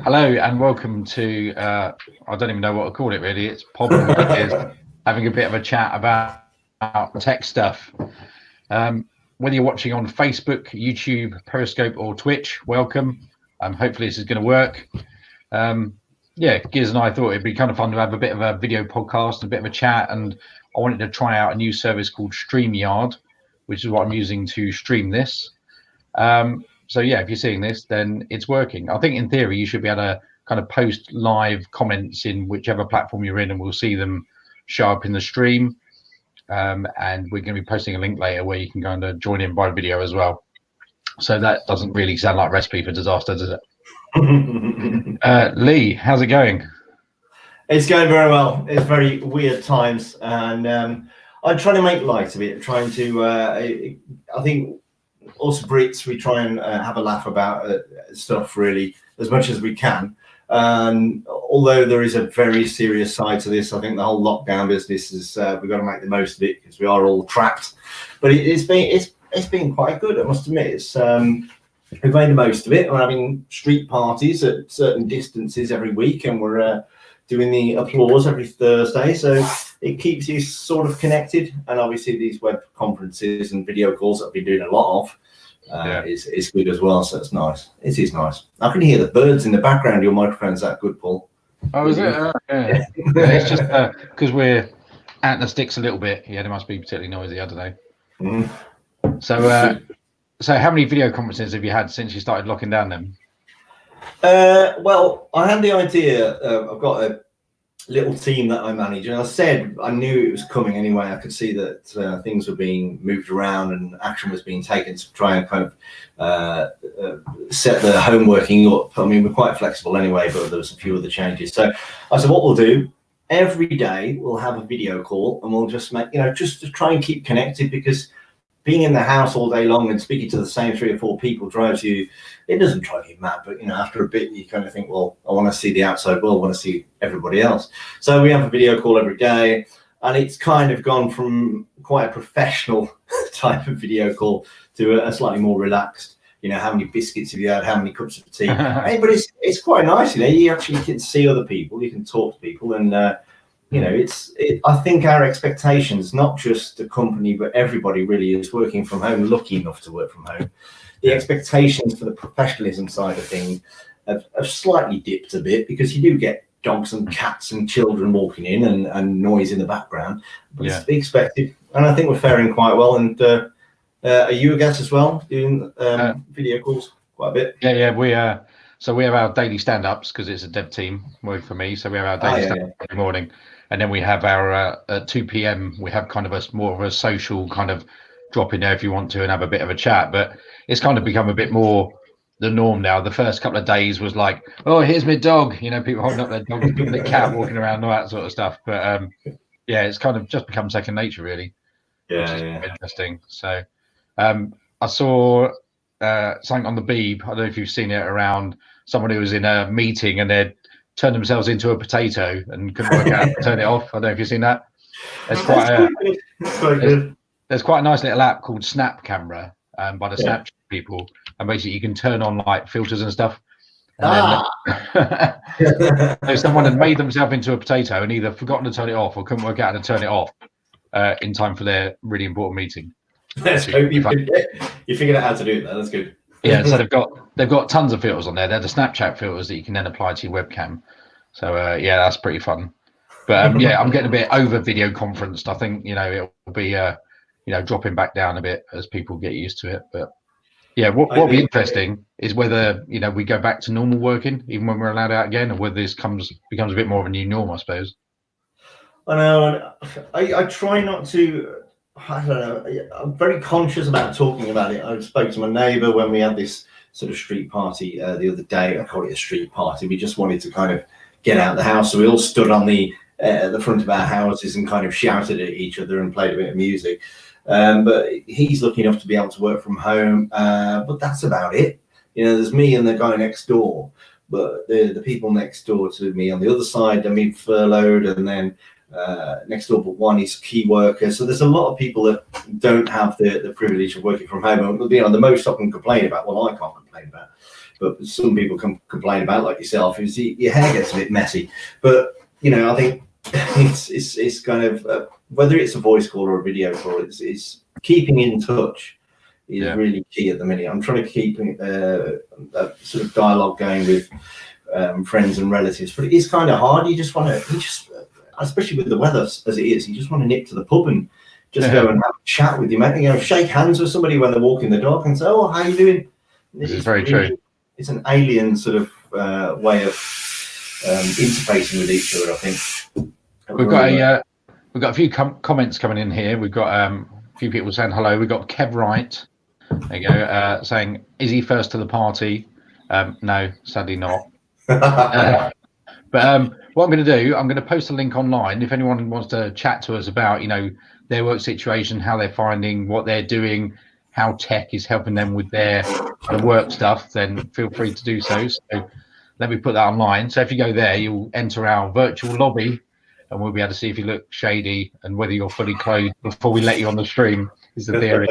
Hello and welcome to, I don't even know what to call it really. It's Problem Ideas, having a bit of a chat about tech stuff. Whether you're watching on Facebook, YouTube, Periscope or Twitch, welcome. Hopefully this is going to work. Yeah, Gears and I thought it'd be kind of fun to have a bit of a video podcast, a bit of a chat, and I wanted to try out a new service called StreamYard, which is what I'm using to stream this. So yeah, if you're seeing this, then it's working. I think in theory you should be able to kind of post live comments in whichever platform you're in, and we'll see them show up in the stream. And we're going to be posting a link later where you can go and join in by video as well. So that doesn't really sound like a recipe for disaster, does it? Leigh, how's it going? It's going very well. It's very weird times, and I'm trying to make light of it. Trying to, I think, us Brits, we try and have a laugh about stuff really as much as we can. Although there is a very serious side to this, I think the whole lockdown business is we've got to make the most of it because we are all trapped. But it's been quite good, I must admit. It's we've made the most of it. We're having street parties at certain distances every week, and we're doing the applause every Thursday, so it keeps you sort of connected. And obviously these web conferences and video calls that I've been doing a lot of is good as well, so it's nice. It is nice. I can hear the birds in the background. Your microphone's that good, Paul. Oh, is it? Yeah. It's just because we're at the sticks a little bit. Yeah, they must be particularly noisy, I don't know. Mm-hmm. So how many video conferences have you had since you started locking down them? Well, I had the idea. I've got a little team that I manage, and I said I knew it was coming anyway. I could see that things were being moved around and action was being taken to try and kind of set the home working up. I mean, we're quite flexible anyway, but there was a few other changes. So I said, what we'll do every day, we'll have a video call, and we'll just make, just to try and keep connected, because being in the house all day long and speaking to the same 3 or 4 people drives you, it doesn't drive you mad, but after a bit you kind of think, well, I want to see the outside world, I want to see everybody else. So we have a video call every day, and it's kind of gone from quite a professional type of video call to a slightly more relaxed, how many biscuits have you had, how many cups of tea. But it's quite nice, you actually can see other people, you can talk to people, and I think our expectations, not just the company, but everybody really is working from home, lucky enough to work from home. The expectations for the professionalism side of things have slightly dipped a bit, because you do get dogs and cats and children walking in and noise in the background, but it's to be expected. And I think we're faring quite well. And are you a guest as well, doing video calls quite a bit? Yeah. So we have our daily stand-ups, because it's a dev team work for me. So we have our daily stand-up every morning. And then we have our at 2 p.m. we have kind of more of a social kind of drop in there if you want to and have a bit of a chat. But it's kind of become a bit more the norm now. The first couple of days was like, oh, here's my dog. People holding up their dog, the cat walking around, all that sort of stuff. But it's kind of just become second nature, really. Which is interesting. So I saw something on the Beeb. I don't know if you've seen it, around someone who was in a meeting and they'd turned themselves into a potato and couldn't work out how to turn it off. I don't know if you've seen that. There's quite a nice little app called Snap Camera by the Snapchat people, and basically you can turn on like filters and stuff. And then, so someone had made themselves into a potato and either forgotten to turn it off or couldn't work out how to turn it off in time for their really important meeting. That's good. You figured out how to do that. That's good. Yeah, so they've got tons of filters on there. They're the Snapchat filters that you can then apply to your webcam. So that's pretty fun. But I'm getting a bit over video conferenced. I think it'll be dropping back down a bit as people get used to it. But what'll be interesting is whether we go back to normal working even when we're allowed out again, or whether this becomes a bit more of a new norm, I suppose. I know. I try not to. I don't know. I'm very conscious about talking about it. I spoke to my neighbour when we had this sort of street party the other day. I call it a street party. We just wanted to kind of get out of the house, so we all stood on the front of our houses and kind of shouted at each other and played a bit of music. But he's lucky enough to be able to work from home. But that's about it. There's me and the guy next door. But the people next door to me on the other side, they're being furloughed, and then next door but one is key worker. So there's a lot of people that don't have the privilege of working from home. And, you know, the most I can complain about, well, I can't complain about, but some people can complain about, like yourself, is your hair gets a bit messy. But, you know, I think it's kind of, whether it's a voice call or a video call, it's keeping in touch is really key at the minute. I'm trying to keep a sort of dialogue going with friends and relatives, but it is kind of hard. You just want to, especially with the weather as it is, you just want to nip to the pub and just go and have a chat with your mate. You know, shake hands with somebody when they're walking the dog and say, "Oh, how you doing?" This is very true. It's an alien sort of way of interfacing with each other, I think. We've got a few comments coming in here. We've got a few people saying hello. We've got Kev Wright. There you go. Saying, is he first to the party? No, sadly not. But what I'm going to do, I'm going to post a link online. If anyone wants to chat to us about, you know, their work situation, how they're finding, what they're doing, how tech is helping them with their work stuff, then feel free to do so. So let me put that online. So if you go there, you'll enter our virtual lobby, and we'll be able to see if you look shady and whether you're fully clothed before we let you on the stream. Is the theory.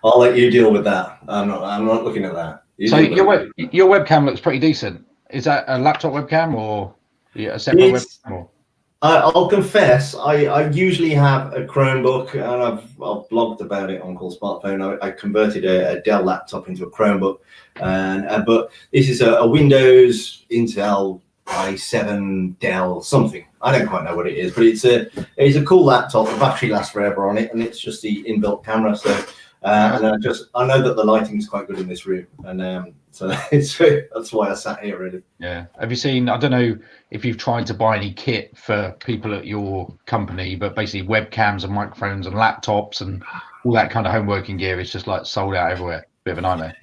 I'll let you deal with that. I'm not looking at that. So your webcam looks pretty decent. Is that a laptop webcam or a separate webcam? Or? I'll confess, I usually have a Chromebook, and I've blogged about it on CoolSmartphone. I converted a Dell laptop into a Chromebook, and but this is a Windows Intel i7 Dell something. I don't quite know what it is, but it's a cool laptop. The battery lasts forever on it, and it's just the inbuilt camera. So, and I know that the lighting is quite good in this room, and so that's why I sat here really. Yeah. Have you seen? I don't know if you've tried to buy any kit for people at your company, but basically webcams and microphones and laptops and all that kind of home working gear is just like sold out everywhere. Bit of a nightmare.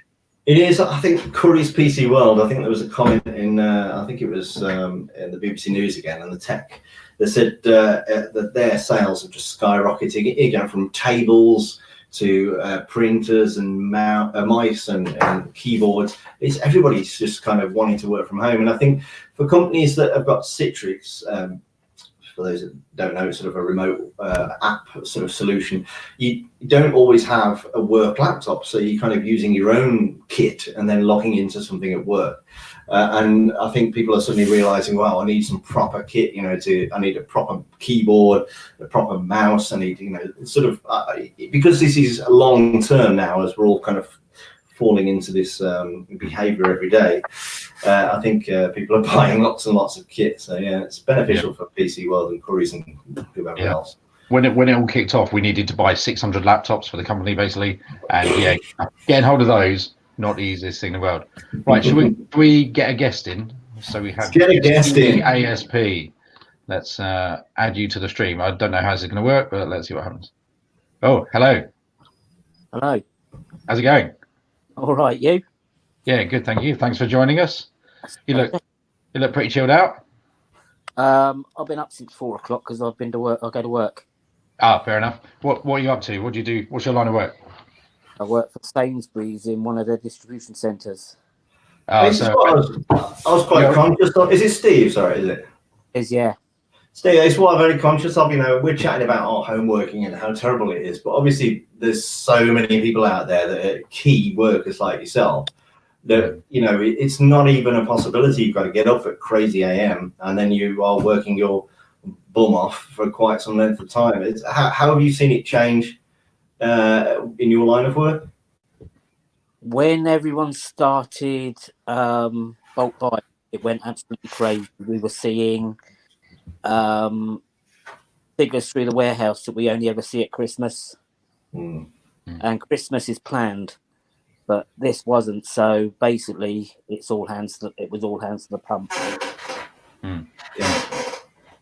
It is. I think Curry's PC World. I think there was a comment in. I think it was in the BBC News again, and the tech. They said that their sales are just skyrocketing. Again, from tables to printers and mice and keyboards. It's everybody's just kind of wanting to work from home. And I think for companies that have got Citrix, for those that don't know, it's sort of a remote app sort of solution. You don't always have a work laptop, so you're kind of using your own kit and then logging into something at work. And I think people are suddenly realizing, well, I need some proper kit, you know, I need a proper keyboard, a proper mouse. I need, you know, sort of, because this is long term now, as we're all kind of falling into this behavior every day. I think people are buying lots and lots of kit. So yeah, it's beneficial for PC World and Curry's and whoever else. When it all kicked off, we needed to buy 600 laptops for the company basically, and yeah, getting hold of those, not the easiest thing in the world. Right, should we get a guest in? So we have get a guest in. ASP. Let's add you to the stream. I don't know how this is going to work, but let's see what happens. Oh, hello. Hello. How's it going? All right, you? Yeah, good, thank you. Thanks for joining us. You look pretty chilled out. I've been up since 4 o'clock because I've been to work. I go to work. Ah, fair enough. What are you up to? What do you do? What's your line of work? I work for Sainsbury's in one of their distribution centres. I was quite conscious of. Is it Steve? Sorry, is it? Yeah. Steve, it's what I'm very conscious of. You know, we're chatting about our home working and how terrible it is, but obviously there's so many people out there that are key workers like yourself that, you know, it's not even a possibility. You've got to get up at crazy AM and then you are working your bum off for quite some length of time. How have you seen it change in your line of work? When everyone started bulk buy, it went absolutely crazy. We were seeing figures through the warehouse that we only ever see at Christmas. And Christmas is planned, but this wasn't. So basically, it was all hands to the pump. Yeah.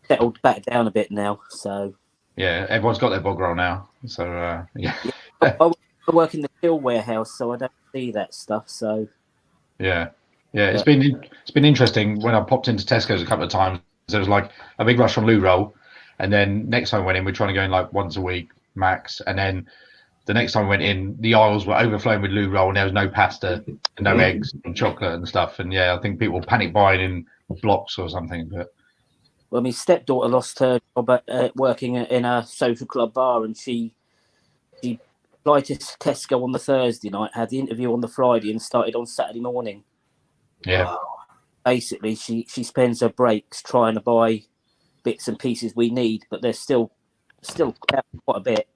Settled back down a bit now. So yeah, everyone's got their bog roll now. So yeah. I work in the chill warehouse, so I don't see that stuff. So yeah, it's been interesting when I popped into Tesco's a couple of times. There was like a big rush on loo roll, and then next time I went in, we're trying to go in like once a week max, and then the next time we went in, the aisles were overflowing with loo roll, and there was no pasta, and no eggs, and chocolate and stuff. And yeah, I think people panic buying in blocks or something. But Well, my stepdaughter lost her job at working in a social club bar, and she applied to Tesco on the Thursday night, had the interview on the Friday, and started on Saturday morning. Yeah. Wow. Basically, she spends her breaks trying to buy bits and pieces we need, but there's still quite a bit.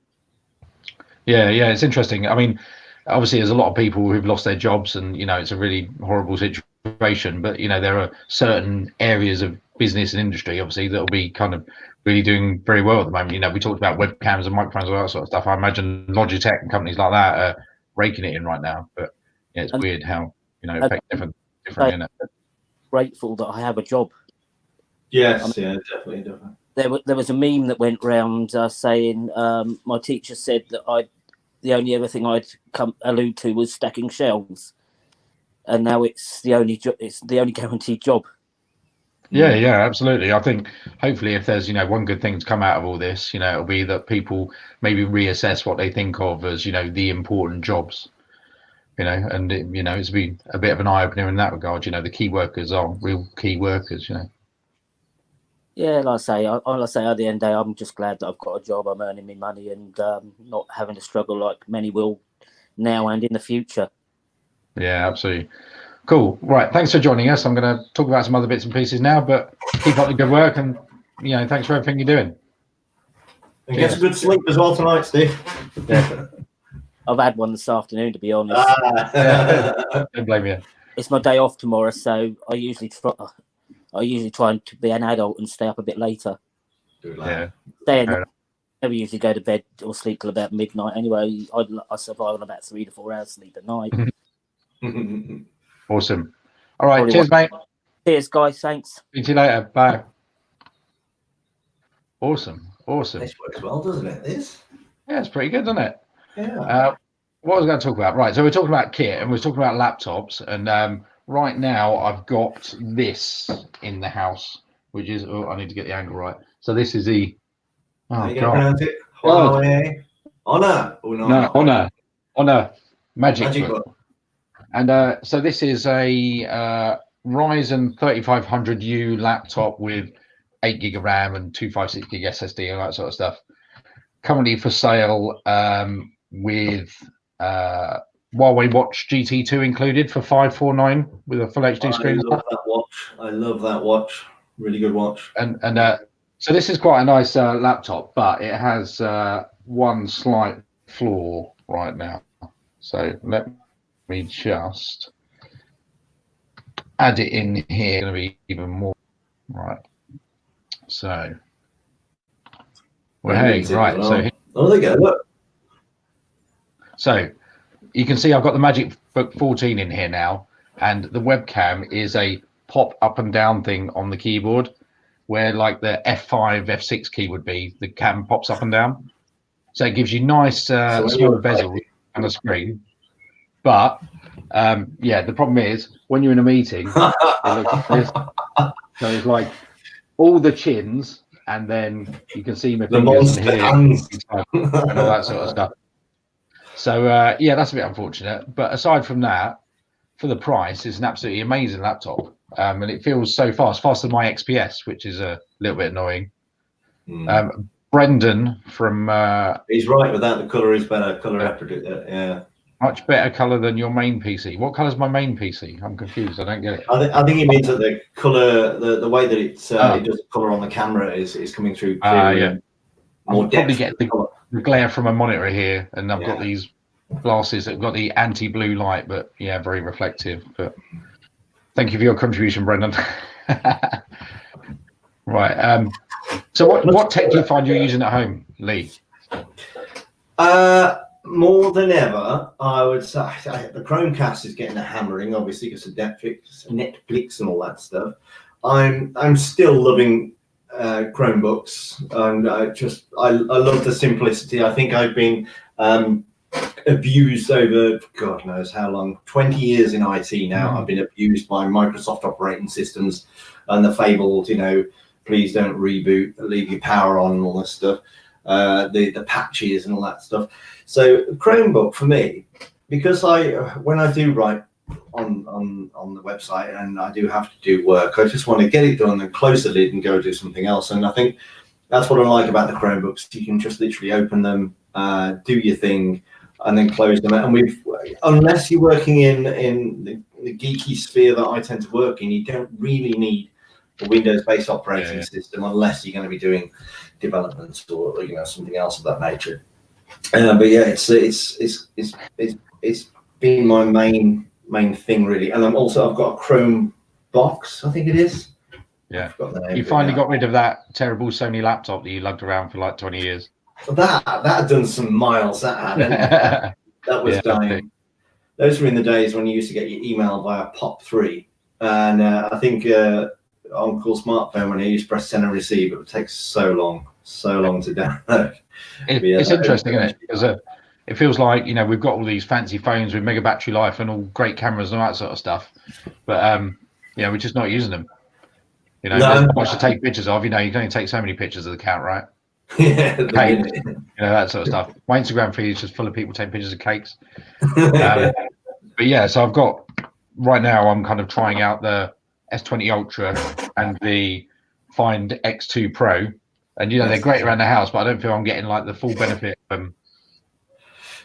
Yeah, it's interesting. I mean, obviously, there's a lot of people who've lost their jobs, and it's a really horrible situation. But there are certain areas of business and industry, obviously, that'll be kind of really doing very well at the moment. We talked about webcams and microphones and all that sort of stuff. I imagine Logitech and companies like that are raking it in right now. But it's weird how it affects differently. Innit? Grateful that I have a job. Yes, definitely. There was a meme that went round saying my teacher said that the only other thing I'd allude to was stacking shelves, and now it's the only guaranteed job. Yeah, absolutely. I think hopefully if there's one good thing to come out of all this, it'll be that people maybe reassess what they think of as the important jobs. And it's been a bit of an eye opener in that regard. The key workers are real key workers. Yeah, like I say, at the end of the day, I'm just glad that I've got a job. I'm earning me money and not having to struggle like many will now and in the future. Yeah, absolutely. Cool. Right. Thanks for joining us. I'm going to talk about some other bits and pieces now, but keep up the good work, and thanks for everything you're doing. And get some good sleep as well tonight, Steve. Yeah. I've had one this afternoon, to be honest. Don't blame you. It's my day off tomorrow, so I usually try to be an adult and stay up a bit later. Yeah. I never usually go to bed or sleep till about midnight. Anyway, I survive on about 3 to 4 hours sleep at night. Awesome. All right. Cheers, mate. Cheers, guys. Thanks. See you later. Bye. Awesome. This works well, doesn't it? Yeah, it's pretty good, doesn't it? Yeah. What was I going to talk about? Right. So we're talking about kit, and we're talking about laptops, and right now I've got this in the house, which is I need to get the angle right. So this is the pronounce it? Honor Magic Book. And so this is a Ryzen 3500U laptop with 8 gig of RAM and 256 gig SSD and that sort of stuff. Currently for sale with Huawei Watch GT2 included for $549 with a full HD screen. I love that watch. Really good watch. And so this is quite a nice laptop, but it has one slight flaw right now. So let me just add it in here. It's going to be even more right. So right. So there you go. Look. So you can see I've got the Magic Book 14 in here now, and the webcam is a pop up and down thing on the keyboard, where like the F5, F6 key would be. The cam pops up and down, so it gives you nice small bezel on the screen. But the problem is when you're in a meeting, it looks like this. So it's like all the chins, and then you can see my fingers and and all that sort of stuff. So that's a bit unfortunate. But aside from that, for the price, it's an absolutely amazing laptop, and it feels so fast, faster than my XPS, which is a little bit annoying. Brendan from he's right with that. The color is better. Yeah. Much better color than your main PC. What color is my main PC? I'm confused. I don't get it. I think it means that the color, the way that it does color on the camera is coming through. More depth. Probably get the glare from a monitor here, and I've got these glasses that have got the anti-blue light, but very reflective. But thank you for your contribution, Brendan. Right. So what tech do you find you're using at home, Leigh? More than ever, I would say the Chromecast is getting a hammering, obviously, because of Netflix and all that stuff. I'm still loving Chromebooks, and I love the simplicity. I think I've been abused over God knows how long, 20 years in IT now. I've been abused by Microsoft operating systems and the fabled, please don't reboot, leave your power on, and all this stuff. The patches and all that stuff. So Chromebook for me, because when I do write on the website, and I do have to do work. I just want to get it done and close the lid and go do something else. And I think that's what I like about the Chromebooks. You can just literally open them, do your thing, and then close them. And unless you're working in the geeky sphere that I tend to work in, you don't really need a Windows-based operating system unless you're going to be doing developments or something else of that nature. But yeah, it's been my main thing really. And I've got a Chrome box, I think it is. Yeah. You finally got rid of that terrible Sony laptop that you lugged around for like 20 years. That had done some miles. That was dying. Those were in the days when you used to get your email via POP3, and I think on CoolSmartphone, when you used to press send and receive, it would take so long to download. It's interesting, isn't it? Because it feels like we've got all these fancy phones with mega battery life and all great cameras and all that sort of stuff, but we're just not using them. There's not much to take pictures of. You can only take so many pictures of the cat, right? Yeah, cakes, that sort of stuff. My Instagram feed is just full of people taking pictures of cakes. But yeah, so I've got right now. I'm kind of trying out the S20 Ultra and the Find X2 Pro, and they're great around the house, but I don't feel I'm getting like the full benefit of them.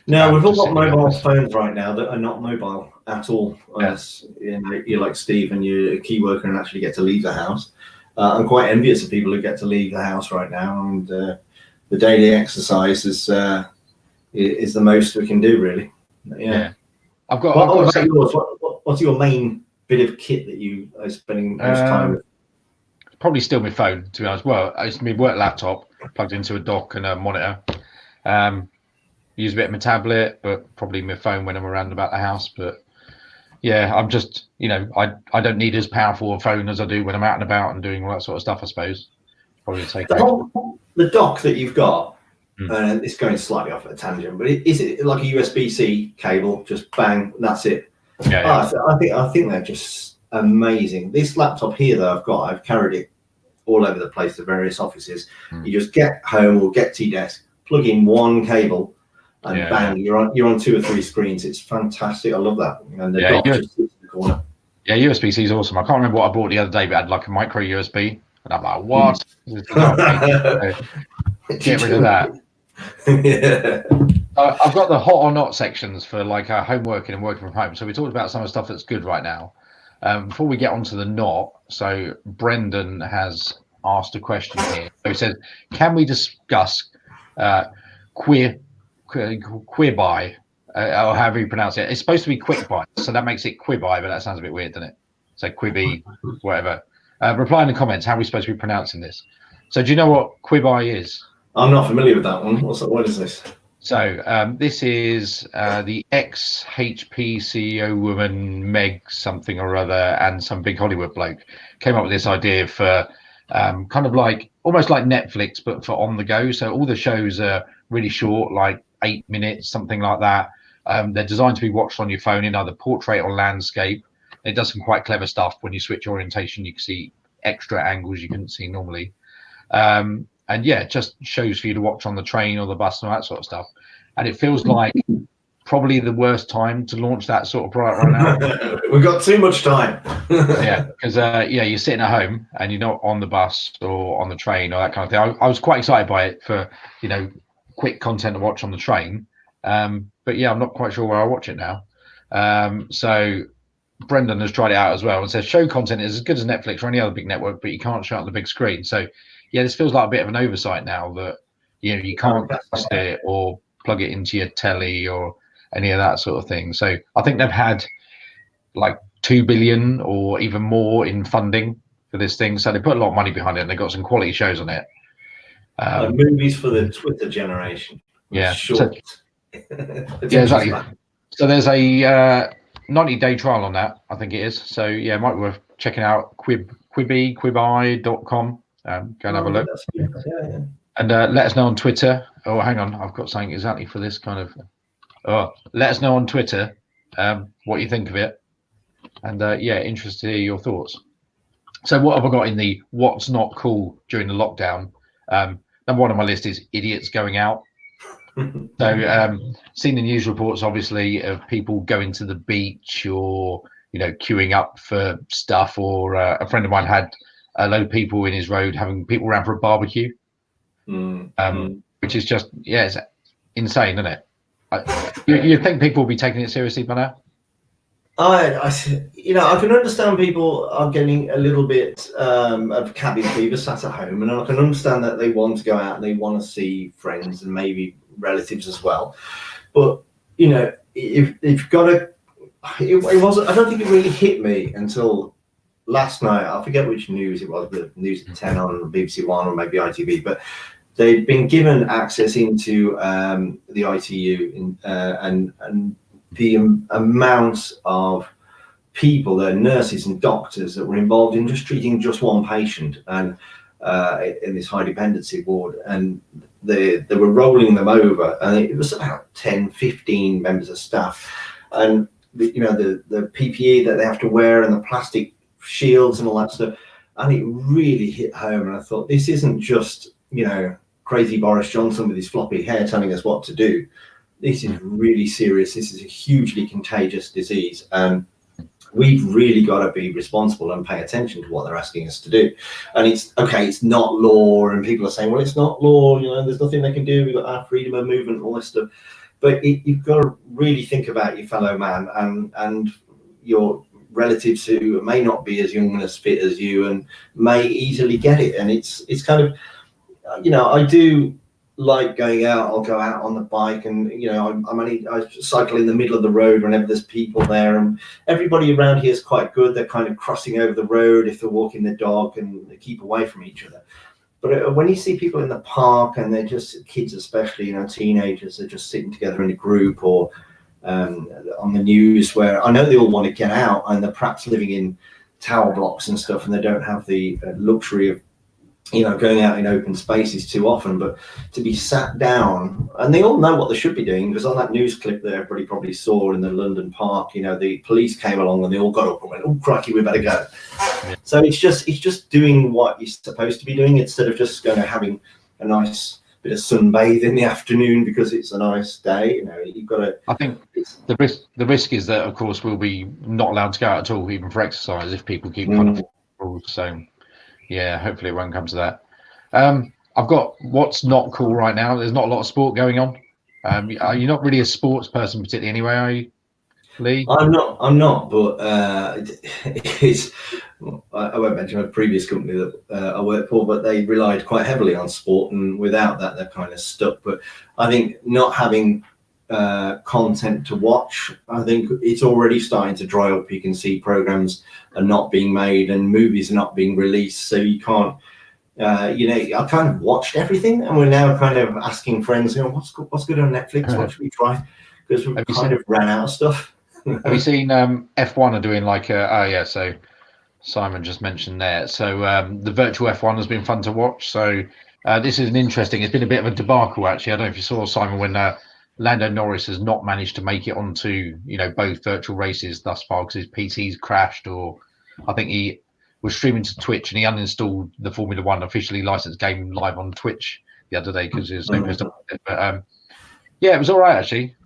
No, we've all got mobile phones right now that are not mobile at all, unless you're like Steve and you're a key worker and actually get to leave the house. I'm quite envious of people who get to leave the house right now, and the daily exercise is the most we can do, really. Yeah. What's your main bit of kit that you are spending most time with? Probably still my phone, to be honest. Well, it's my work laptop plugged into a dock and a monitor. Use a bit of my tablet, but probably my phone when I'm around about the house. But yeah, I'm just, I don't need as powerful a phone as I do when I'm out and about and doing all that sort of stuff, I suppose. Probably take the dock that you've got, and it's going slightly off at a tangent, but is it like a USB-C cable? Just bang, that's it. Yeah. I think they're just amazing. This laptop here that I've carried it all over the place to various offices. You just get home or get to your desk, plug in one cable, and bang, you're on 2 or 3 screens. It's fantastic. I love that. And the dock just sits in the corner. Yeah, USB-C is awesome. I can't remember what I bought the other day, but it had like a micro USB, and I'm like, what? Get rid of that. Yeah. I've got the hot or not sections for like home working and working from home. So we talked about some of the stuff that's good right now. Before we get on to the not, so Brendan has asked a question here. So he says, can we discuss queer buy, or however you pronounce it? It's supposed to be quick buy, so that makes it quibby, but that sounds a bit weird, doesn't it? So quibby, whatever. Reply in the comments how we're supposed to be pronouncing this. So do you know what quibby is? I'm not familiar with that one. What is this? So this is the ex-HP CEO woman, Meg something or other, and some big Hollywood bloke came up with this idea for kind of like almost like Netflix, but for on the go. So all the shows are really short, like 8 minutes, something like that. They're designed to be watched on your phone in either portrait or landscape. It does some quite clever stuff. When you switch orientation, you can see extra angles you couldn't see normally. And yeah, it just shows for you to watch on the train or the bus and all that sort of stuff. And it feels like probably the worst time to launch that sort of product right now. We've got too much time. Yeah, because you're sitting at home and you're not on the bus or on the train or that kind of thing. I was quite excited by it for quick content to watch on the train. But yeah, I'm not quite sure where I watch it now. So Brendan has tried it out as well and says show content is as good as Netflix or any other big network, but you can't show it on the big screen. So yeah, this feels like a bit of an oversight now that you can't cast it or plug it into your telly or any of that sort of thing. So I think they've had like 2 billion or even more in funding for this thing. So they put a lot of money behind it and they got some quality shows on it. Movies for the Twitter generation. Yeah. Short. Yeah, exactly. So there's a 90-day trial on that, I think it is. So yeah, it might be worth checking out quibby.com. Go and have a look. Yeah. And let us know on Twitter. Oh, hang on, I've got something exactly for this kind of. Oh, let us know on Twitter what you think of it, and yeah, interested to hear your thoughts. So, what have I got in the what's not cool during the lockdown? Number one on my list is idiots going out. So, seen the news reports, obviously, of people going to the beach or, queuing up for stuff. Or a friend of mine had a load of people in his road having people around for a barbecue, which is just, it's insane, isn't it? You'd think people would be taking it seriously by now? I can understand people are getting a little bit of cabin fever sat at home, and I can understand that they want to go out and they want to see friends and maybe relatives as well. But if you've got to, it wasn't. I don't think it really hit me until last night. I forget which news it was, the news at 10 on BBC One or maybe ITV, but they'd been given access into the ITU and the amount of people, the nurses and doctors that were involved in just treating just one patient and in this high dependency ward, and they were rolling them over, and it was about 10, 15 members of staff, and the PPE that they have to wear and the plastic shields and all that stuff, and it really hit home. And I thought, this isn't just crazy Boris Johnson with his floppy hair telling us what to do. This is really serious. This is a hugely contagious disease, and we've really got to be responsible and pay attention to what they're asking us to do. And it's not law, and people are saying, well, it's not law, there's nothing they can do, we've got our freedom of movement and all this stuff. But you've got to really think about your fellow man and your relatives who may not be as young and as fit as you and may easily get it. And it's kind of, I do like going out. I'll go out on the bike, and I cycle in the middle of the road whenever there's people there, and everybody around here is quite good. They're kind of crossing over the road if they're walking their dog, and they keep away from each other. But when you see people in the park, and they're just kids, especially teenagers, they're just sitting together in a group, or on the news, where I know they all want to get out, and they're perhaps living in tower blocks and stuff, and they don't have the luxury of going out in open spaces too often. But to be sat down, and they all know what they should be doing, because on that news clip that everybody probably saw in the London park, the police came along and they all got up and went, oh crikey, we better go. Yeah. So it's just doing what you're supposed to be doing, instead of just having a nice bit of sunbathe in the afternoon because it's a nice day. You've got to. I think the risk is that, of course, we'll be not allowed to go out at all, even for exercise, if people keep kind of rules. So yeah, hopefully it won't come to that. I've got what's not cool right now. There's not a lot of sport going on. Are you not really a sports person particularly anyway, are you, Leigh? I'm not, but it's. I won't mention a previous company that I worked for, but they relied quite heavily on sport, and without that, they're kind of stuck. But I think not having content to watch, I think it's already starting to dry up. You can see programs are not being made and movies are not being released, so you can't. I kind of watched everything, and we're now kind of asking friends, what's good on Netflix? What should we try? Because we've kind of ran out of stuff. Have you seen F1 are doing so Simon just mentioned there. So the virtual F1 has been fun to watch. So this is it's been a bit of a debacle, actually. I don't know if you saw, Simon, when Lando Norris has not managed to make it onto both virtual races thus far because his PC's crashed, or I think he was streaming to Twitch and he uninstalled the Formula One officially licensed game live on Twitch the other day because he was so pissed off. But it was all right, actually.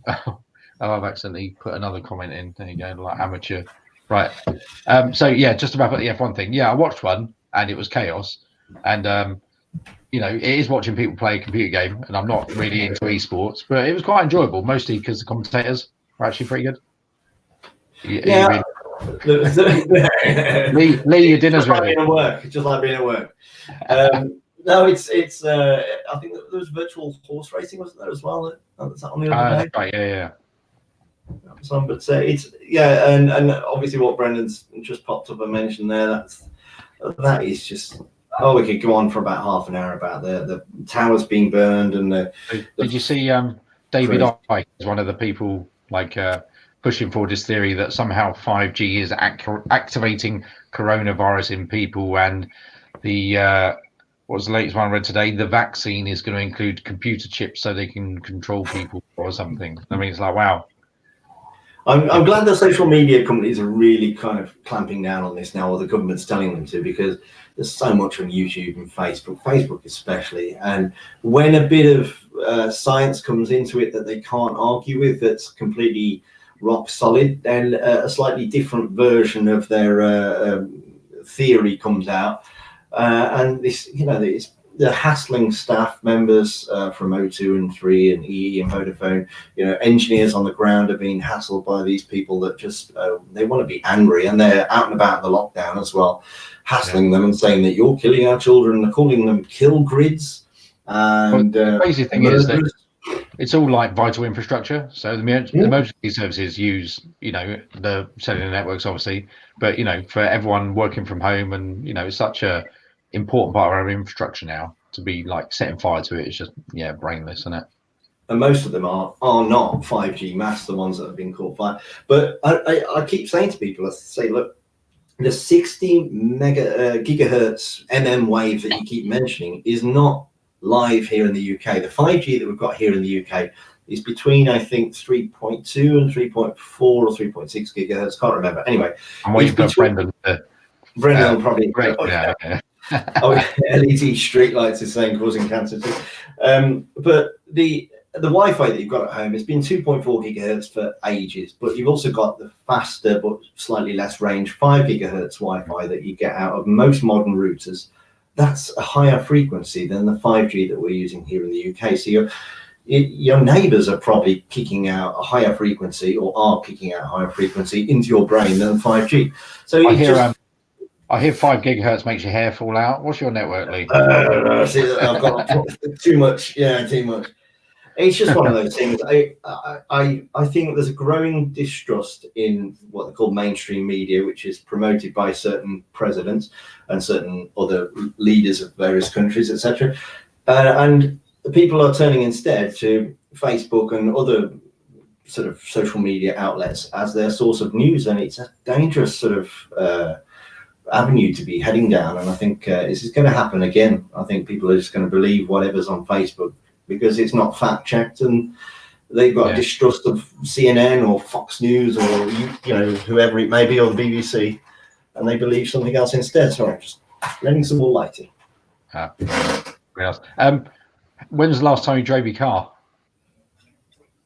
I've accidentally put another comment in. There you go, like amateur. Right. Just to wrap up the F1 thing. Yeah, I watched one and it was chaos. And, it is watching people play a computer game, and I'm not really into esports, but it was quite enjoyable, mostly because the commentators were actually pretty good. Yeah. Leigh, your dinner's ready. Just like being at work. No, it's. I think there was virtual horse racing, wasn't there as well? Was that on the other day? Right. Yeah. But and obviously what Brendan's just popped up and mentioned there, that is just. Oh, we could go on for about half an hour about the towers being burned and Did you see David Icke is one of the people pushing forward this theory that somehow 5G is activating coronavirus in people, and the what was the latest one I read today? The vaccine is going to include computer chips so they can control people or something. I mean, it's like, wow. I'm glad the social media companies are really kind of clamping down on this now, or the government's telling them to, because there's so much on YouTube and Facebook especially. And when a bit of science comes into it that they can't argue with, that's completely rock solid, then a slightly different version of their theory comes out, and this, the hassling staff members from O2 and 3 and EE and Vodafone, engineers on the ground are being hassled by these people that just they want to be angry, and they're out and about in the lockdown as well, hassling them and saying that you're killing our children. They're calling them kill grids. And the crazy thing is that it's all like vital infrastructure. So the emergency services use, the cellular networks, obviously, but for everyone working from home, and it's such a important part of our infrastructure now, to be like setting fire to it is just brainless, isn't it? And most of them are not 5G masts, the ones that have been caught fire. But I keep saying to people, I say, look, the 60 gigahertz wave that you keep mentioning is not live here in the UK. The 5G that we've got here in the UK is between, I think, 3.2 and 3.4 or 3.6 gigahertz. Can't remember. Anyway, I'm waiting for Brendan. Brendan will probably. Great. LED streetlights is saying causing cancer too. But the Wi-Fi that you've got at home has been 2.4 gigahertz for ages, but you've also got the faster but slightly less range 5 gigahertz Wi-Fi that you get out of most modern routers. That's a higher frequency than the 5G that we're using here in the UK. So your neighbors are probably kicking out a higher frequency, or are kicking out a higher frequency into your brain than 5G. So I hear 5 gigahertz makes your hair fall out. What's your network, Leigh? See, I've got too much. Yeah, too much. It's just one of those things. I think there's a growing distrust in what they call mainstream media, which is promoted by certain presidents and certain other leaders of various countries, etc. And the people are turning instead to Facebook and other sort of social media outlets as their source of news, and it's a dangerous sort of avenue to be heading down. And I think this is going to happen again. I think people are just going to believe whatever's on Facebook, because it's not fact checked, and they've got a distrust of CNN or Fox News or whoever it may be, or the BBC, and they believe something else instead. So I'm just letting some more light in. When was the last time you drove your car?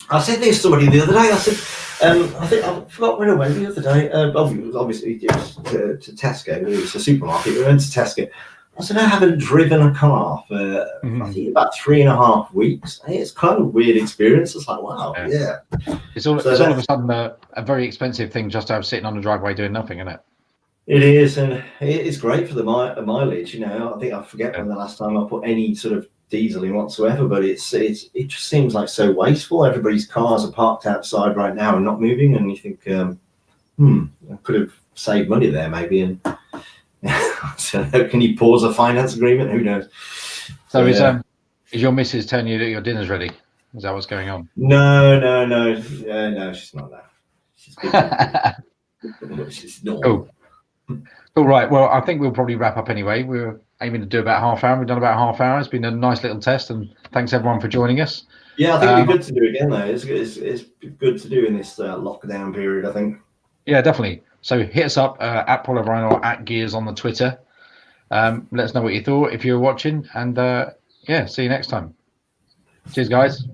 I said this to somebody the other day. I said, I think I forgot when I went the other day. Obviously, it was to Tesco. It was a supermarket. We went to Tesco. I said, I haven't driven a car for I think about 3.5 weeks. It's kind of a weird experience. It's like, wow, yeah. It's all of a sudden a very expensive thing just to have sitting on the driveway doing nothing, isn't it? It is, and it's great for the mileage. I think I forget when the last time I put any sort of diesel in whatsoever, but it just seems like so wasteful. Everybody's cars are parked outside right now and not moving, and you think, I could have saved money there maybe, and so can you pause a finance agreement? Who knows? So is your missus telling you that your dinner's ready? Is that what's going on? No, she's not that. She's not. Cool. All right. Well, I think we'll probably wrap up anyway. We were aiming to do about half hour. We've done about half hour. It's been a nice little test, and thanks everyone for joining us. Yeah, I think it'd be good to do again though. It's good to do in this lockdown period, I think. Yeah, definitely. So hit us up at Polyvine or at Gears on the Twitter. Let us know what you thought if you were watching, and see you next time. Cheers, guys.